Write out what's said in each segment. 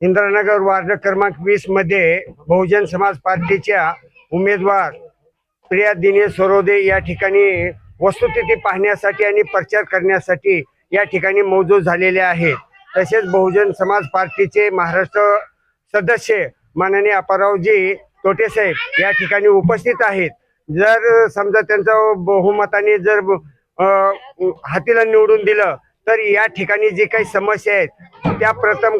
Indranagar ward क्रमांक 20 मध्ये बहुजन समाज पार्टीच्या उमेदवार प्रिया दिनेश सरोदे या ठिकाणी वस्तुस्थिती पाहण्यासाठी आणि प्रचार करण्यासाठी या ठिकाणी मौजूद झालेले आहेत। तसेच बहुजन समाज पार्टीचे महाराष्ट्र सदस्य माननीय अप्पारावजी तोटे साहेब या ठिकाणी उपस्थित आहेत। जर समजा त्यांचा बहुमताने जर हातीला निवडून दिलं तर या ठिकाणी जी काही समस्या आहेत त्या प्रथम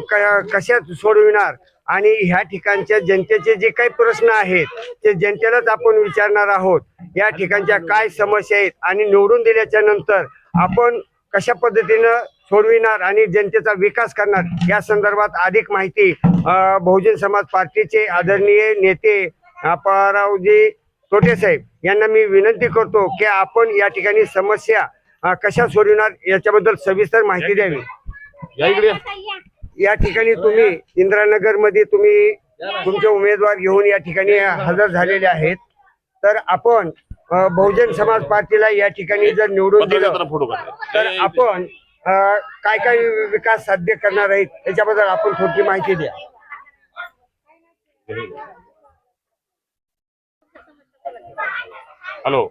कशा सोडविणार आणि ह्या ठिकाणच्या जनतेचे जे काही प्रश्न आहेत ते जनतेलाच आपण विचारणार आहोत। या ठिकाणच्या काय समस्या आहेत आणि निवडून दिल्याच्या नंतर आपण कशा पद्धतीनं सोडविणार आणि जनतेचा विकास करणार या संदर्भात अधिक माहिती बहुजन समाज पार्टीचे आदरणीय नेते अप्पारावजी तोटे साहेब यांना मी विनंती करतो की आपण या ठिकाणी समस्या कशा सोडविणार याच्याबद्दल सविस्तर माहिती द्यावी। या ठिकाणी तुम्ही इंद्रानगर मध्ये तुम्ही तुमचे उमेदवार घेऊन या ठिकाणी हजर झालेले आहेत, तर आपण बहुजन समाज पार्टीला या ठिकाणी जर निवडून दिलं तर आपण काय काय विकास साध्य करणार आहेत याच्याबद्दल आपण थोडी माहिती द्या। हॅलो,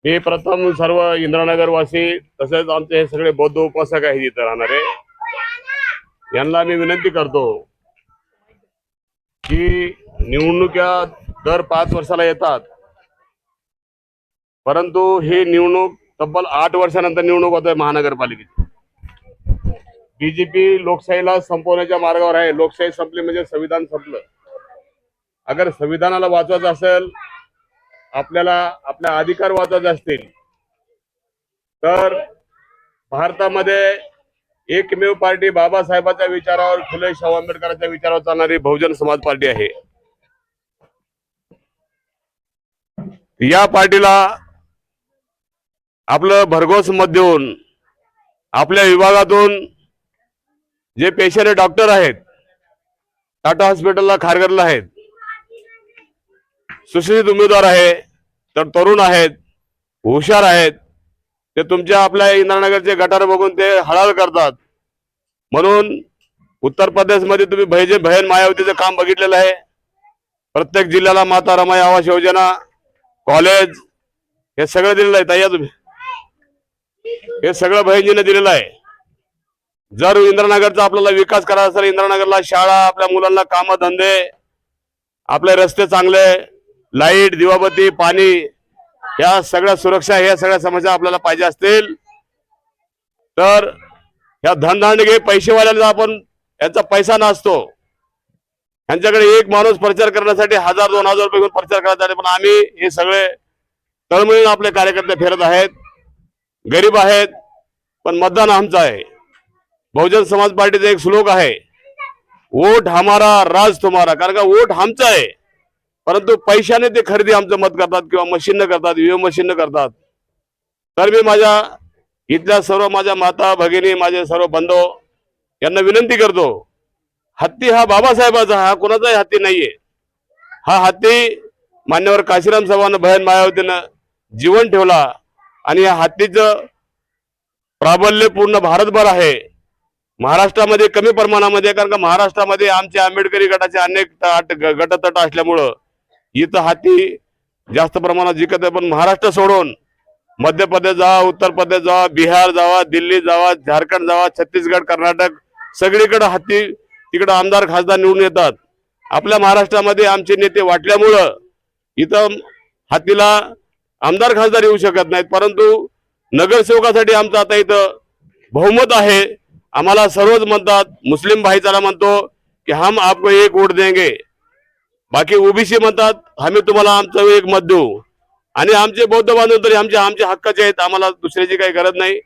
मी प्रथम सर्व इंद्रानगर वासी तसेच आमचे हे सगळे बौद्ध उपासक आहेत इथे राहणारे यांना मी विनंती करतो की निवडणुका दर 5 वर्षाला येतात, परंतु ही निवडणूक तब्बल 8 वर्षानंतर निवडणूक होत आहे महानगरपालिकेची। बीजेपी लोकशाहीला संपवण्याच्या मार्गावर आहे। लोकशाही संपली म्हणजे संविधान संपलं। अगर संविधानाला वाचवायचं असेल, आपल्याला आपले अधिकार वाचवायचे असतील तर भारतामध्ये एकमेव पार्टी बाबासाहेबांच्या विचारावर, फुले शाहू आंबेडकरांच्या विचारावर चालणारी बहुजन समाज पार्टी आहे। या पार्टीला आपलं भरघोस मत देऊन आपल्या विभागातून जे पेशंट डॉक्टर आहेत, टाटा हॉस्पिटलला खारघरला आहेत, सुशिक्षित उमेदवार आहे, तर तरुण आहेत, हुशार आहेत, ते तुमच्या आपल्या इंद्रानगरचे गटार बघून ते हळहळ करतात। म्हणून उत्तर प्रदेश मध्ये तुम्ही बहन मायावतीचं काम बघितलेलं आहे। प्रत्येक जिल्ह्याला माता रमाई आवास योजना, कॉलेज हे सगळं दिलेलं आहे। ताई तुम्ही हे सगळं बहिणजीने दिलेलं आहे। जर इंद्रानगरचा आपल्याला विकास करायचा असेल, इंद्रानगरला शाळा, आपल्या मुलांना काम धंदे, आपले रस्ते चांगले, लाईट, दिवाबत्ती, पाणी, या सगळ्या सुरक्षा, ह्या सगळ्या समस्या आपल्याला पाहिजे असतील तर ह्या धनधांडगे पैसेवाल्याला आपण यांचा पैसा नसतो, यांच्याकडे एक माणूस प्रचार करण्यासाठी 1000-2000 रुपये घेऊन प्रचार करण्यासाठी, पण आम्ही हे सगळे तळमळीने आपले कार्यकर्ते फिरत आहेत। गरीब आहेत पण मतदान आमचं आहे। बहुजन समाज पार्टीचा एक श्लोक आहे, वोट हमारा राज तुम्हारा, कारण का वोट आमचा आहे, परंतु पैशाने ते खरेदी आमचं मत करतात किंवा मशीन करतात, ईव्हीएम मशीन करतात। तर मी माझ्या इथल्या सर्व माझ्या माता भगिनी, माझे सर्व बंधू यांना विनंती करतो, हत्ती हा बाबासाहेबाचा, हा कोणाचाही हत्ती नाहीये। हा हत्ती मान्यवर काशीराम साहेबांना बहन मायावतीनं जीवन ठेवला आणि या हत्तीचं प्राबल्य पूर्ण भारतभर आहे। महाराष्ट्रामध्ये कमी प्रमाणामध्ये, कारण का महाराष्ट्रामध्ये आमच्या आंबेडकरी गटाचे अनेक गटतट असल्यामुळं इथं हत्ती जास्त प्रमाणात जिकत आहे। पण महाराष्ट्र सोडून मध्य प्रदेश जावा, उत्तर प्रदेश जावा, बिहार जावा, दिल्ली जावा, झारखंड जावा, छत्तीसगड, कर्नाटक, सगळीकडे हत्ती तिकडे आमदार खासदार निवडून येतात। आपल्या महाराष्ट्रामध्ये आमचे नेते वाटल्यामुळं इथं हत्तीला आमदार खासदार येऊ शकत नाहीत, परंतु नगरसेवकासाठी आमचं आता इथं बहुमत आहे। आम्हाला सर्वच म्हणतात, मुस्लिम भाईचारा म्हणतो की हम आपको एक वोट देंगे, बाकी ओबीसी म्हणतात आम्ही तुम्हाला आमचं एक मत देऊ, आणि आमचे बौद्ध बांधव तरी आमच्या हक्काचे आहेत, आम्हाला दुसऱ्याची काही गरज नाही।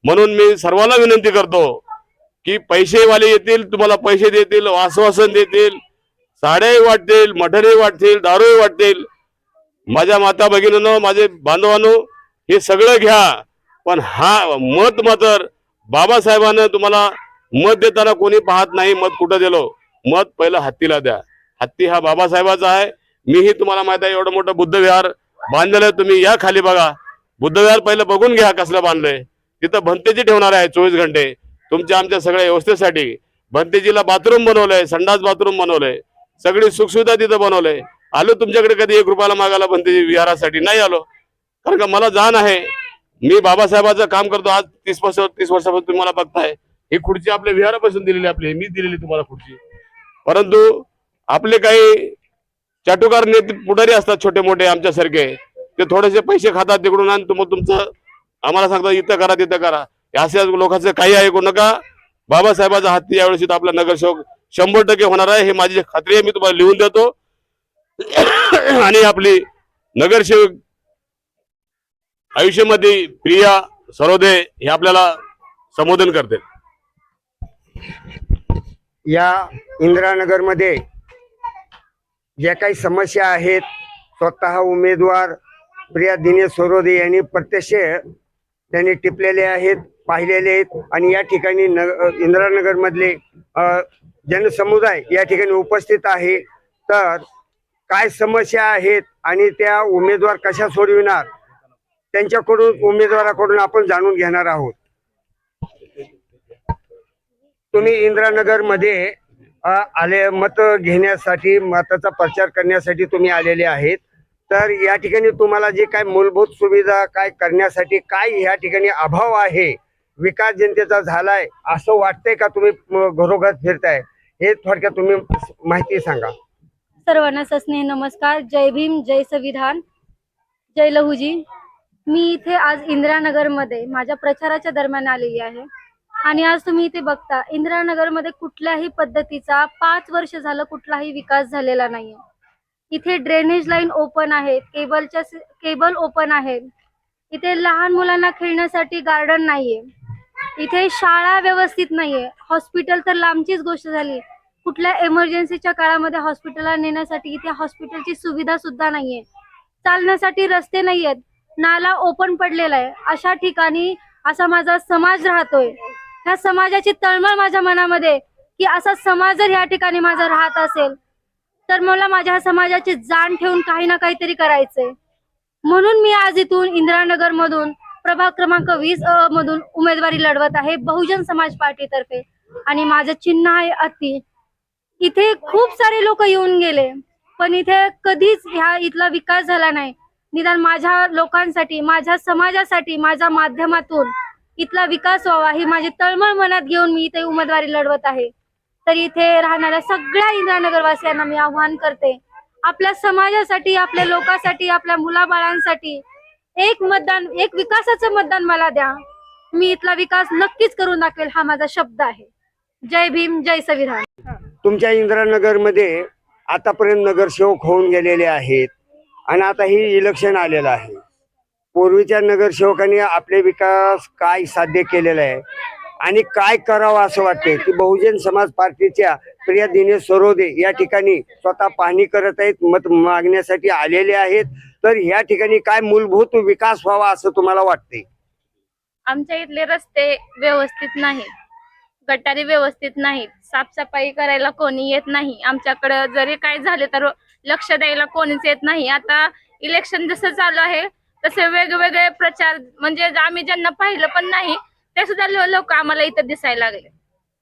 म्हणून मी सर्वांना विनंती करतो की पैसेवाले येतील, तुम्हाला पैसे देतील, आश्वासन देतील, साड्याही वाटतील, मठरही वाटतील, दारूही वाटतील। माझ्या माता भगिनींनो, माझे बांधवांनो, हे सगळं घ्या, पण हा मत मात्र बाबासाहेबांना तुम्हाला मत देताना कोणी पाहत नाही मत कुठं दिलो, मत पहिलं हत्तीला द्या। हत्ती हा बाबासाहेबाचा आहे। मीही तुम्हाला माहित आहे एवढं मोठं बुद्ध विहार बांधलेलं आहे, तुम्ही या खाली बघा, बुद्ध विहार पहिलं बघून घ्या कसलं बांधलंय। तिथं भंतेजी ठेवणार आहे 24 घंटे, तुमच्या आमच्या सगळ्या व्यवस्थेसाठी भंतेजीला बाथरूम बनवलंय, संडास बाथरूम बनवलंय, सगळी सुखसुविधा तिथं बनवलंय. आलो तुमच्याकडे कधी 1 रुपयाला मागायला भंतेजी विहारासाठी नाही आलो, कारण का मला जाण आहे. मी बाबासाहेबांचं काम करतो. आज 30 वर्षापासून तुम्ही मला बघताय. ही खुर्ची आपल्या विहारापासून दिलेली, आपली मी दिलेली तुम्हाला खुर्ची. परंतु आपले काही चाटुकार नेते पुढारी असतात छोटे मोठे आमच्यासारखे, ते थोडेसे पैसे खातात तिकडून आणि तुमचं आम्हाला सांगतात इथं करा तिथं करा. अशा लोकांचं काही ऐकू नका. बाबासाहेबांचा हत्ती यावेळेस आपला नगरसेवक 100% होणार आहे, हे माझी खात्री आहे. मी तुम्हाला लिहून देतो. आणि आपली नगरसेवक आयुष्यामध्ये प्रिया सरोदे हे आपल्याला संबोधन करते. या इंदिरानगरमध्ये ज्या काही समस्या आहेत, स्वतः उमेदवार प्रिया दिनेश सरोदे यांनी प्रत्यक्ष त्यांनी टिपलेले आहेत, पाहिलेले आहेत. आणि या ठिकाणी इंदिरानगरमधले जनसमुदाय या ठिकाणी उपस्थित आहे. तर काय समस्या आहेत आणि त्या उमेदवार कशा सोडविणार, त्यांच्याकडून उमेदवाराकडून आपण जाणून घेणार आहोत. तुम्ही इंदिरानगर मध्ये आले मत घेण्यासाठी, मताचा प्रचार करण्यासाठी तुम्ही आलेले आहेत. तर या ठिकाणी तुम्हाला जे काय मूलभूत सुविधा काय करण्यासाठी काय या ठिकाणी अभाव आहे, विकास जनतेचा झालाय असं वाटतंय का? तुम्ही घरोघर फिरताय, हे थोडक्यात तुम्ही माहिती सांगा. सर्वांना सस्नेह नमस्कार. जय भीम, जय संविधान, जय लहूजी. मी इथे आज इंदिरानगरमध्ये माझ्या प्रचाराच्या दरम्यान आलेली आहे. आणि आज तुम्ही इथे बघता इंदिरानगरमध्ये कुठल्याही पद्धतीचा 5 वर्ष झालं कुठलाही विकास झालेला नाहीये. इथे ड्रेनेज लाईन ओपन आहेत, केबल ओपन आहेत. इथे लहान मुलांना खेळण्यासाठी गार्डन नाहीये. इथे शाळा व्यवस्थित नाहीये. हॉस्पिटल तर लांबचीच गोष्ट झाली. कुठल्या इमर्जन्सीच्या काळामध्ये हॉस्पिटलला नेण्यासाठी इथे हॉस्पिटलची सुविधा सुद्धा नाहीये. चालण्यासाठी रस्ते नाहीयेत. नाला ओपन पडलेला आहे. अशा ठिकाणी असा माझा समाज राहतोय. ह्या समाजाची तळमळ माझ्या मनामध्ये, की असा समाज जर या ठिकाणी माझा राहत असेल तर मला माझ्या समाजाची जाण ठेवून काही ना काहीतरी करायचंय. म्हणून मी आज इथून इंदिरानगर मधून प्रभाग क्रमांक 20 मधून उमेदवारी लढवत आहे बहुजन समाज पार्टीतर्फे. आणि माझं चिन्ह आहे हत्ती. इथे खूप सारे लोक येऊन गेले, पण इथे कधीच इथला विकास झाला नाही. निदान माझ्या लोकांसाठी, माझ्या समाजासाठी, माझ्या माध्यमातून इथला विकास व्हावा ही माझी तळमळ मनात घेऊन मी इथे उमेदवारी लढवत आहे. तर इथे राहणाऱ्या सगळ्या इंदिरानगरवासियांना मी आवाहन करते, आपल्या समाजासाठी, आपल्या लोकांसाठी, आपल्या मुलाबाळांसाठी एक मतदान, एक विकासाचं मतदान मला द्या. मी इथला विकास नक्कीच करून दाखवेल, हा माझा शब्द आहे. जय भीम, जय संविधान. तुमच्या इंदिरानगरमध्ये आतापर्यंत नगरसेवक होऊन गेलेले आहेत आणि आता ही इलेक्शन आलेलं आहे. पूर्वीच्या नगरसेवकांनी आपले विकास काय साध्य केलेला आहे आणि काय करावं असं वाटते, की बहुजन समाज पार्टीच्या प्रिया दिनेश सरोदे या ठिकाणी स्वतः पाहणी करत आहेत, मत मागण्यासाठी आलेले आहेत. तर या ठिकाणी काय मूलभूत विकास व्हावा असं तुम्हाला वाटते? आमच्या इथले रस्ते व्यवस्थित नाहीत, गटारी व्यवस्थित नाहीत, साफसफाई करायला कोणी येत नाही. आमच्याकडे जरी काय झाले तर लक्ष द्यायला कोणीच येत नाही. आता इलेक्शन जसं चालू आहे तसे वेगवेगळे प्रचार, म्हणजे आम्ही ज्यांना पाहिलं पण नाही ते सुद्धा लोक आम्हाला इथं दिसायला लागले.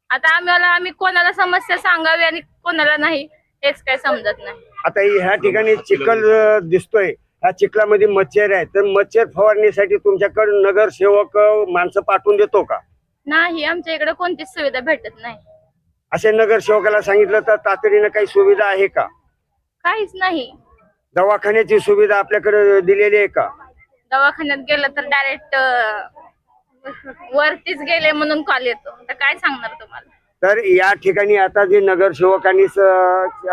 आता आम्ही कोणाला समस्या सांगावी आणि कोणाला नाही हेच काय समजत नाही. आता ह्या ठिकाणी चिखल दिसतोय, ह्या चिखलामध्ये मच्छर आहे. तर मच्छर फवारणीसाठी तुमच्याकडे नगरसेवक माणसं पाठवून देतो का? नाही, आमच्या इकडे कोणतीच सुविधा भेटत नाही. असे नगरसेवकाला सांगितलं तर तातडीनं काही सुविधा आहे का? काहीच नाही. दवाखान्याची सुविधा आपल्याकडे दिलेली आहे का? दवाखान्यात गेलं तर डायरेक्ट वरतीच गेले म्हणून कॉल येतो. तर काय सांगणार तुम्हाला. तर या ठिकाणी आता जे नगरसेवकांनी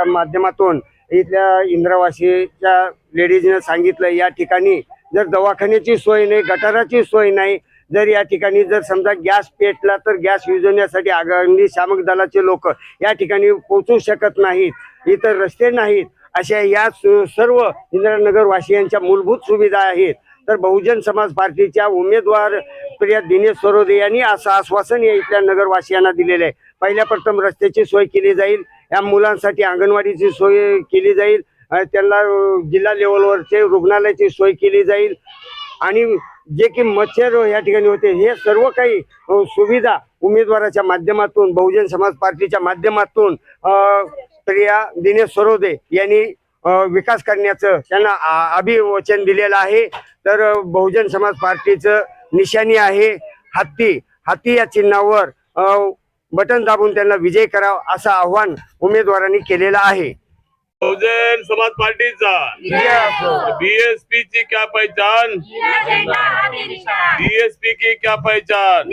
माध्यमातून इथल्या इंद्रावासीच्या लेडीजने सांगितलं, या ठिकाणी जर दवाखान्याची सोय नाही, गटाराची सोय नाही, जर या ठिकाणी जर समजा गॅस पेटला तर गॅस विझवण्यासाठी अग्निशामक दलाचे लोक या ठिकाणी पोहोचू शकत नाहीत, इतर रस्ते नाहीत, अशा या सर्व इंदिरानगर वासियांच्या मूलभूत सुविधा आहेत. तर बहुजन समाज पार्टीच्या उमेदवार प्रिया दिनेश सरोदे यांनी असं आश्वासन या इथल्या नगरवासियांना दिलेलं आहे. पहिल्या प्रथम रस्त्याची सोय केली जाईल, या मुलांसाठी अंगणवाडीची सोय केली जाईल, त्यांना जिल्हा लेवलवरचे रुग्णालयाची सोय केली जाईल आणि जे की मच्छर या ठिकाणी होते, हे सर्व काही सुविधा उमेदवाराच्या माध्यमातून, बहुजन समाज पार्टीच्या माध्यमातून प्रिया दिनेश सरोदे यांनी विकास करण्याचं त्यांना अभिवचन दिलेलं आहे. तर बहुजन समाज पार्टीचं निशाणी आहे हत्ती. हत्ती या चिन्हावर बटन दाबून त्यांना विजय करावा असं आव्हान उमेदवारांनी केलेलं आहे. बहुजन समाज पार्टीचा बीएसपी की क्या पहचान, बीएसपी की क्या पहचान,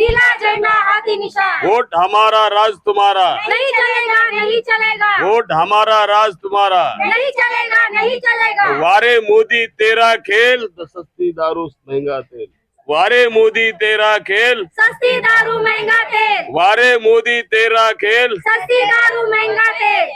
वोट हमारा राज तुम्हारा, नहीं चलेगा, नहीं चलेगा, वोट हमारा राज तुम्हारा, नहीं चलेगा, नहीं चलेगा, वारे मोदी तेरा खेल, सस्ती दारू महंगा तेल, वारे मोदी तेरा खेल, सस्ती दारू महंगा तेल, वारे मोदी तेरा खेल, सस्ती दारू महंगा तेल,